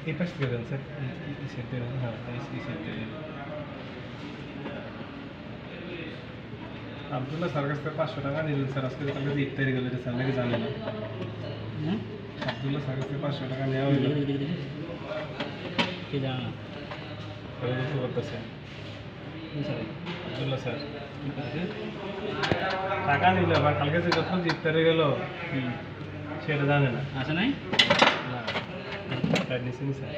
এই পাশ থেকে দেন স্যার, এই সাইড থেকে, হ্যাঁ এই সাইড থেকে। আব্দুল্লাহ স্যার কাছ থেকে 500 টাকা নিলেন স্যার, আজকে কালকে 1 তারিখ হলো, স্যার নাকি জানে না। আব্দুল্লাহ স্যার কাছ থেকে 500 টাকা নেওয়া হইল, কি জানা বুঝতে পারতেছে আব্দুল্লাহ স্যার টাকা নিল, আবার কালকে যে যখন 1 তারিখ গেল সেটা জানে না। আসে নাই না স্যার নিচ্ছেন স্যার।